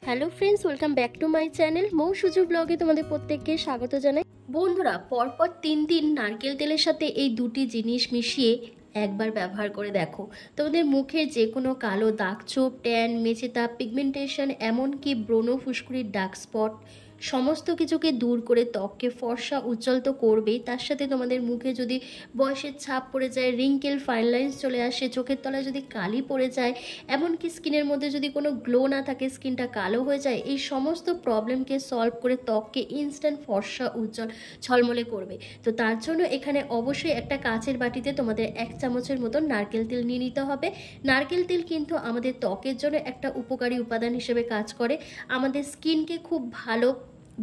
Hello friends, welcome back to my channel Mou Suju ব্লগে তোমাদের প্রত্যেককে স্বাগত জানাই। বন্ধুরা, পরপর 3 দিন নারকেল তেলের সাথে এই দুটি জিনিস মিশিয়ে একবার ব্যবহার করে দেখো। তোমাদের মুখের যে কোনো কালো দাগছোপ, ট্যান, মেচেতা, পিগমেন্টেশন, এমনকি ব্রণ, ফুসকুড়ির ডার্ক স্পট সমস্ত কিছুকে দূর করে ত্বককে ফর্সা উজ্জ্বল তো করবেই, তার সাথে তোমাদের মুখে যদি বয়সের ছাপ পড়ে যায়, রিঙ্কেল, ফাইন লাইন্স চলে আসে, চোখের তলায় যদি কালি পড়ে যায়, এমনকি স্কিনের মধ্যে যদি কোনো গ্লো না থাকে, স্কিনটা কালো হয়ে যায়, এই সমস্ত প্রবলেমকে সলভ করে ত্বককে ইনস্ট্যান্ট ফর্সা উজ্জ্বল ঝলমলে করবে। তো তার জন্য এখানে অবশ্যই একটা কাচের বাটিতে তোমাদের 1 চামচের মতন নারকেল তেল নিয়ে নিতে হবে। নারকেল তেল কিন্তু আমাদের ত্বকের জন্য একটা উপকারী উপাদান হিসেবে কাজ করে, আমাদের স্কিনকে খুব ভালো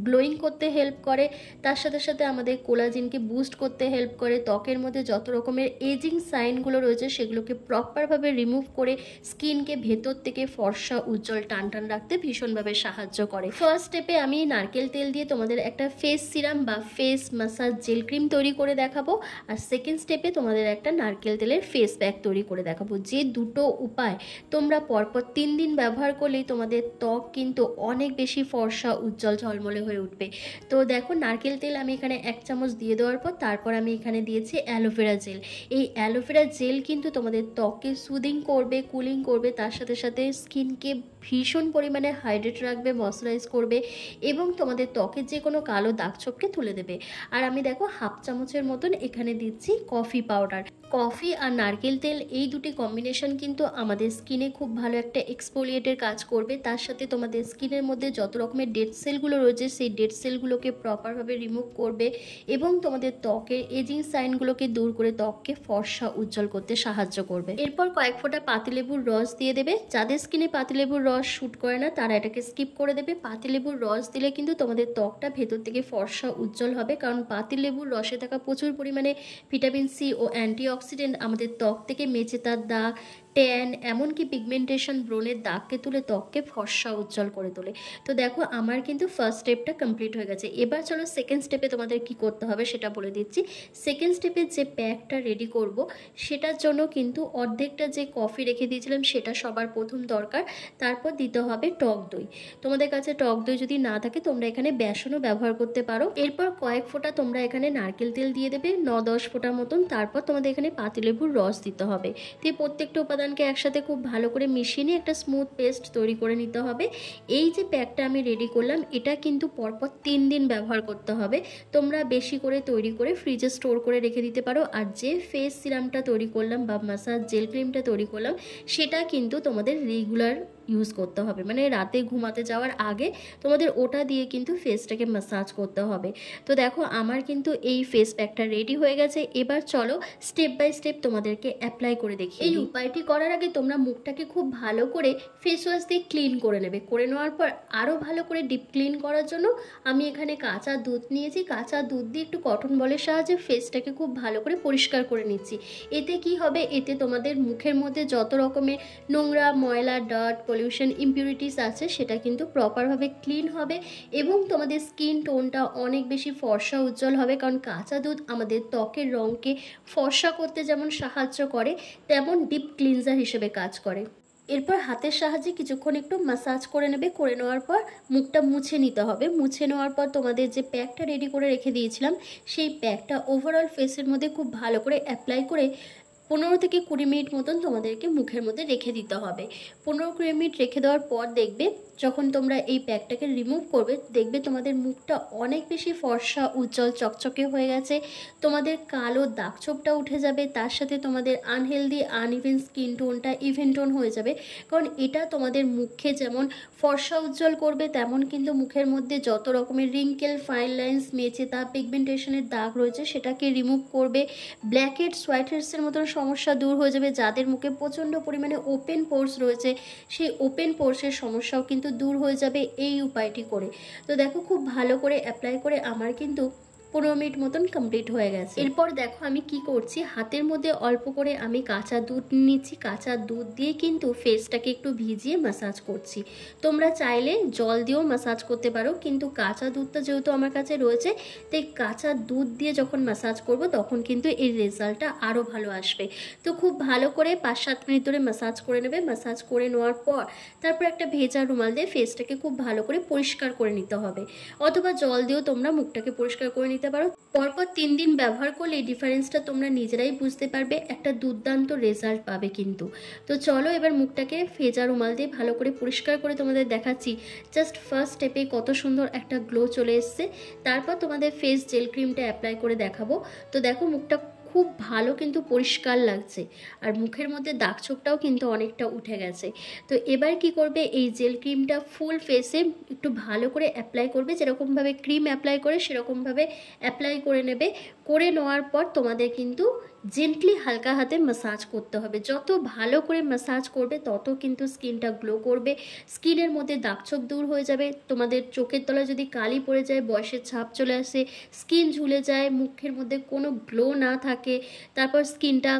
গ্লোয়িং করতে হেল্প করে, তার সাথে সাথে আমাদের কোলাজেনকে বুস্ট করতে হেল্প করে, ত্বকের মধ্যে যত রকমের এজিং সাইনগুলো রয়েছে সেগুলোকে প্রপারভাবে রিমুভ করে স্কিনকে ভেতর থেকে ফর্সা উজ্জ্বল টান টান রাখতে ভীষণভাবে সাহায্য করে। ফার্স্ট স্টেপে আমি নারকেল তেল দিয়ে তোমাদের একটা ফেস সিরাম বা ফেস মাসাজ জেল ক্রিম তৈরি করে দেখাবো, আর সেকেন্ড স্টেপে তোমাদের একটা নারকেল তেলের ফেস প্যাক তৈরি করে দেখাবো। যে দুটো উপায় তোমরা পরপর 3 দিন ব্যবহার করলেই তোমাদের ত্বক কিন্তু অনেক বেশি ফর্সা উজ্জ্বল ঝলমলে হয়ে উঠবে। তো দেখো, নারকেল তেল আমি এখানে 1 চামচ দিয়ে দেওয়ার পর তারপর আমি এখানে দিয়েছি অ্যালোভেরা জেল। এই অ্যালোভেরা জেল কিন্তু তোমাদের ত্বককে সুদিং করবে, কুলিং করবে, তার সাথে সাথে স্কিনকে ভীষণ পরিমাণে হাইড্রেট রাখবে, ময়শ্চারাইজ করবে এবং তোমাদের ত্বকের যে কোনো কালো দাগছোপকে তুলে দেবে। আর আমি দেখো 1/2 চামচের মতন এখানে দিচ্ছি কফি পাউডার। কফি আর নারকেল তেল এই দুটি কম্বিনেশন কিন্তু আমাদের স্কিনে খুব ভালো একটা এক্সফোলিয়েটের কাজ করবে, তার সাথে তোমাদের স্কিনের মধ্যে যত রকমের ডেড সেলগুলো রয়েছে সেই ডেড সেলগুলোকে প্রপারভাবে রিমুভ করবে এবং তোমাদের ত্বকের এজিং সাইনগুলোকে দূর করে ত্বককে ফর্সা উজ্জ্বল করতে সাহায্য করবে। এরপর কয়েক ফোঁটা পাতিলেবুর রস দিয়ে দেবে। যাদের স্কিনে পাতিলেবুর রস শ্যুট করে না তারা এটাকে স্কিপ করে দেবে। পাতিলেবুর রস দিলে কিন্তু তোমাদের ত্বকটা ভেতর থেকে ফর্সা উজ্জ্বল হবে, কারণ পাতিলেবুর রসে থাকা প্রচুর পরিমাণে ভিটামিন সি ও অ্যান্টিঅক্সিডেন্ট আমাদের ত্বক থেকে মেচেদার দাগ, ট্যান, এমনকি পিগমেন্টেশন, ব্রণের দাগকে তুলে ত্বককে ফর্সা উজ্জ্বল করে তোলে। তো দেখো, আমার কিন্তু ফার্স্ট স্টেপটা কমপ্লিট হয়ে গেছে। এবার চলো সেকেন্ড স্টেপে তোমাদের কি করতে হবে সেটা বলে দিচ্ছি। সেকেন্ড স্টেপে যে প্যাকটা রেডি করব সেটার জন্য কিন্তু অর্ধেকটা যে কফি রেখে দিয়েছিলাম সেটা সবার প্রথম দরকার, তারপর দিতে হবে টক দই। তোমাদের কাছে টক দই যদি না থাকে তোমরা এখানে বেসনও ব্যবহার করতে পারো। এরপর কয়েক ফোঁটা তোমরা এখানে নারকেল তেল দিয়ে দেবে, 9-10 ফোঁটা মতন। তারপর তোমাদের এখানে পাতিলেবুর রস দিতে হবে। তো প্রত্যেকটা উপাদানকে একসাথে খুব ভালো করে মিশিয়ে নিয়ে একটা স্মুথ পেস্ট তৈরি করে নিতে হবে। এই যে প্যাকটা আমি রেডি করলাম এটা কিন্তু পরপর 3 দিন ব্যবহার করতে হবে। তোমরা বেশি করে তৈরি করে ফ্রিজে স্টোর করে রেখে দিতে পারো। আর যে ফেস সিরামটা তৈরি করলাম বা মাসাজ জেল ক্রিমটা তৈরি করলাম সেটা কিন্তু তোমাদের রেগুলার ইউজ করতে হবে, মানে রাতে ঘুমাতে যাওয়ার আগে তোমাদের ওটা দিয়ে কিন্তু ফেসটাকে ম্যাসাজ করতে হবে। তো দেখো, আমার কিন্তু এই ফেস প্যাকটা রেডি হয়ে গেছে। এবার চলো স্টেপ বাই স্টেপ তোমাদেরকে অ্যাপ্লাই করে দেখি। এই উপায়টি করার আগে তোমরা মুখটাকে খুব ভালো করে ফেস ওয়াশ দিয়ে ক্লিন করে নেবে। করে নেওয়ার পর আরও ভালো করে ডিপ ক্লিন করার জন্য আমি এখানে কাঁচা দুধ নিয়েছি। কাঁচা দুধ দিয়ে একটু কটন বলের সাহায্যে ফেসটাকে খুব ভালো করে পরিষ্কার করে নিচ্ছি। এতে কি হবে, এতে তোমাদের মুখের মধ্যে যত রকমের নোংরা, ময়লা, ডার্ট, পলিউশন, ইমপিউরিটিস আছে সেটা কিন্তু প্রপারভাবে ক্লিন হবে এবং তোমাদের স্কিন টোনটা অনেক বেশি ফর্সা উজ্জ্বল হবে। কারণ কাঁচা দুধ আমাদের ত্বকের রঙকে ফর্সা করতে যেমন সাহায্য করে তেমন ডিপ ক্লিনজার হিসেবে কাজ করে। এরপর হাতের সাহায্যে কিছুক্ষণ একটু ম্যাসাজ করে নেবে। করে নেওয়ার পর মুখটা মুছে নিতে হবে। মুছে নেওয়ার পর তোমাদের যে প্যাকটা রেডি করে রেখে দিয়েছিলাম সেই প্যাকটা ওভারঅল ফেসের মধ্যে খুব ভালো করে অ্যাপ্লাই করে 15 থেকে 20 মিনিট মতন তোমাদেরকে মুখের মধ্যে রেখে দিতে হবে। 15-20 মিনিট রেখে দেওয়ার পর দেখবে যখন তোমরা এই প্যাকটাকে রিমুভ করবে দেখবে তোমাদের মুখটা অনেক বেশি ফর্সা উজ্জ্বল চকচকে হয়ে গেছে। তোমাদের কালো দাগছোপটা উঠে যাবে, তার সাথে তোমাদের আনহেলদি আনইভেন স্কিন টোনটা ইভেন টোন হয়ে যাবে। কারণ এটা তোমাদের মুখে যেমন ফর্সা উজ্জ্বল করবে তেমন কিন্তু মুখের মধ্যে যত রকমের রিঙ্কেল, ফাইন লাইন্স, মেচেতা, পিগমেন্টেশনের দাগ রয়েছে সেটাকে রিমুভ করবে। ব্ল্যাক হেডস, হোয়াইট হেডসের মতন সমস্যা দূর হয়ে যাবে। যাদের মুখে প্রচণ্ড পরিমাণে ওপেন পোর্স রয়েছে সেই ওপেন পোর্সের সমস্যাও কিন্তু দূর হয়ে যাবে এই উপায়টি করে। তো দেখো, খুব ভালো করে অ্যাপ্লাই করে আমার কিন্তু 15 মিনিট মতন কমপ্লিট হয়ে গেছে। এরপর দেখো আমি কি করছি, হাতের মধ্যে অল্প করে আমি কাঁচা দুধ নিচ্ছি। কাঁচা দুধ দিয়ে কিন্তু ফেসটাকে একটু ভিজিয়ে ম্যাসাজ করছি। তোমরা চাইলে জল দিয়েও ম্যাসাজ করতে পারো, কিন্তু কাঁচা দুধটা যেহেতু আমার কাছে রয়েছে, তাই কাঁচা দুধ দিয়ে যখন ম্যাসাজ করব তখন কিন্তু এর রেজাল্টটা আরও ভালো আসবে। তো খুব ভালো করে 5-7 মিনিট ধরে ম্যাসাজ করে নেবে। ম্যাসাজ করে নেওয়ার পর তারপর একটা ভেজা রুমাল দিয়ে ফেসটাকে খুব ভালো করে পরিষ্কার করে নিতে হবে, অথবা জল দিয়েও তোমরা মুখটাকে পরিষ্কার করে নিতে পারো। পরপর 3 দিন ব্যবহার করলে ডিফারেন্সটা তোমরা নিজেরাই বুঝতে পারবে, একটা দুর্দান্ত রেজাল্ট পাবে কিন্তু। তো চলো এবার মুখটাকে ভেজা রুমাল দিয়ে ভালো করে পরিষ্কার করে তোমাদের দেখাচ্ছি। জাস্ট ফার্স্ট স্টেপে কত সুন্দর একটা গ্লো চলে এসছে। তারপর তোমাদের ফেস জেল ক্রিমটা অ্যাপ্লাই করে দেখাবো। তো দেখো মুখটা খুব ভালো কিন্তু পরিষ্কার লাগছে, আর মুখের মধ্যে দাগ ছোপটাও কিন্তু অনেকটা উঠে গেছে। তো এবার কি করবে, এই জেল ক্রিমটা ফুল ফেসে একটু ভালো করে অ্যাপ্লাই করবে, যেরকমভাবে ক্রিম অ্যাপ্লাই করে সেরকমভাবে অ্যাপ্লাই করে নেবে। করে নেওয়ার পর তোমাদের কিন্তু জেন্টলি হালকা হাতে ম্যাসাজ করতে হবে। যত ভালো করে ম্যাসাজ করবে তত কিন্তু স্কিনটা গ্লো করবে, স্কিনের মধ্যে দাগছোপ দূর হয়ে যাবে। তোমাদের চোখের তলায় যদি কালি পড়ে যায়, বয়সের ছাপ চলে আসে, স্কিন ঝুলে যায়, মুখের মধ্যে কোনো গ্লো না থাকে, তারপর স্কিনটা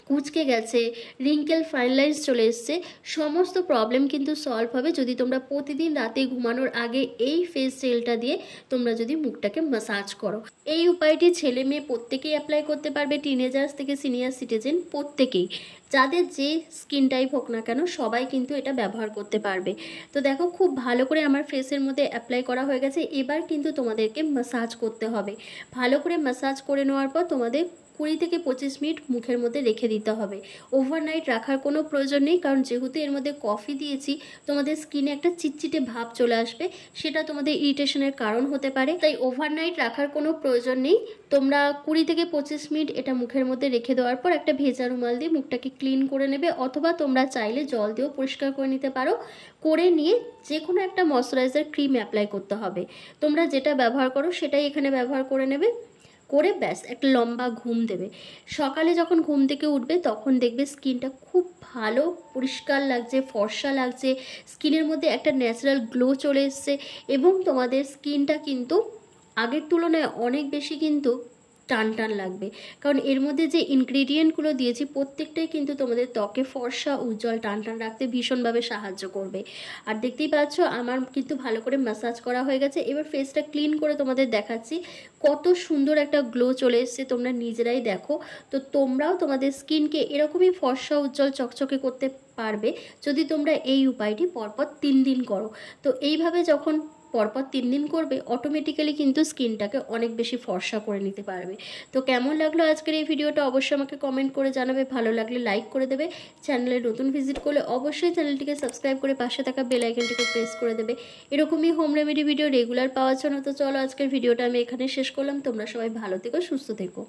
কুঁচকে গেছে, রিঙ্কেল ফাইন লাইন্স চলে এসছে, সমস্ত প্রবলেম কিন্তু সলভ হবে যদি তোমরা প্রতিদিন রাতে ঘুমানোর আগে এই ফেস জেলটা দিয়ে তোমরা যদি মুখটাকে ম্যাসাজ করো। এই উপায়টি ছেলে মেয়ে প্রত্যেকেই অ্যাপ্লাই করতে পারবে, টিনেজার্স থেকে সিনিয়র সিটিজেন প্রত্যেকেই, যাদের যে স্কিন টাইপ হোক না কেন সবাই কিন্তু এটা ব্যবহার করতে পারবে। তো দেখো খুব ভালো করে আমার ফেসের মধ্যে অ্যাপ্লাই করা হয়ে গেছে। এবার কিন্তু তোমাদেরকে ম্যাসাজ করতে হবে। ভালো করে ম্যাসাজ করে নেওয়ার পর তোমাদের 20 থেকে 25 মিনিট মুখের মধ্যে রেখে দিতে হবে। ওভারনাইট রাখার কোনো প্রয়োজন নেই, কারণ যেহেতু এর মধ্যে কফি দিয়েছি তোমাদের স্কিনে একটা চিটচিটে ভাব চলে আসবে, সেটা তোমাদের ইরিটেশনের কারণ হতে পারে। তাই ওভারনাইট রাখার কোনো প্রয়োজন নেই। তোমরা 20 থেকে 25 মিনিট এটা মুখের মধ্যে রেখে দেওয়ার পর একটা ভেজা রুমাল দিয়ে মুখটাকে ক্লিন করে নেবে, অথবা তোমরা চাইলে জল দিয়েও পরিষ্কার করে নিতে পারো। করে নিয়ে যে কোনো একটা ময়শ্চারাইজার ক্রিম অ্যাপ্লাই করতে হবে। তোমরা যেটা ব্যবহার করো সেটাই এখানে ব্যবহার করে নেবে। করে ব্যাস একটা লম্বা ঘুম দেবে। সকালে যখন ঘুম থেকে উঠবে তখন দেখবে স্কিনটা খুব ভালো পরিষ্কার লাগছে, ফর্সা লাগছে, স্কিনের মধ্যে একটা ন্যাচারাল গ্লো চলে এসছে, এবং তোমাদের স্কিনটা কিন্তু আগের তুলনায় অনেক বেশি কিন্তু টান টান লাগবে, কারণ এর মধ্যে যে ইনগ্রেডিয়েন্টগুলো দিয়েছি প্রত্যেকটাই কিন্তু তোমাদের ত্বকে ফর্সা উজ্জ্বল টান টান রাখতে ভীষণভাবে সাহায্য করবে। আর দেখতেই পাচ্ছ আমার কিন্তু ভালো করে ম্যাসাজ করা হয়ে গেছে। এবার ফেসটা ক্লিন করে তোমাদের দেখাচ্ছি কত সুন্দর একটা গ্লো চলে এসছে, তোমরা নিজেরাই দেখো। তো তোমরাও তোমাদের স্কিনকে এরকমই ফর্সা উজ্জ্বল চকচকে করতে পারবে যদি তোমরা এই উপায়টি পরপর 3 দিন করো। তো এইভাবে যখন পরপর 3 দিন করবে অটোমেটিক্যালি কিন্তু স্কিনটাকে অনেক বেশি ফর্সা করে নিতে পারবে। তো কেমন লাগলো আজকের এই ভিডিওটা অবশ্যই আমাকে কমেন্ট করে জানাবে, ভালো লাগলে লাইক করে দেবে, চ্যানেলে নতুন ভিজিট করলে অবশ্যই চ্যানেলটিকে সাবস্ক্রাইব করে পাশে থাকা বেল আইকনটিকে প্রেস করে দেবে এরকমই হোম রেমেডি ভিডিও রেগুলার পাওয়ার জন্য। তো চলো আজকের ভিডিওটা আমি এখানে শেষ করলাম। তোমরা সবাই ভালো থেকো, সুস্থ থেকো।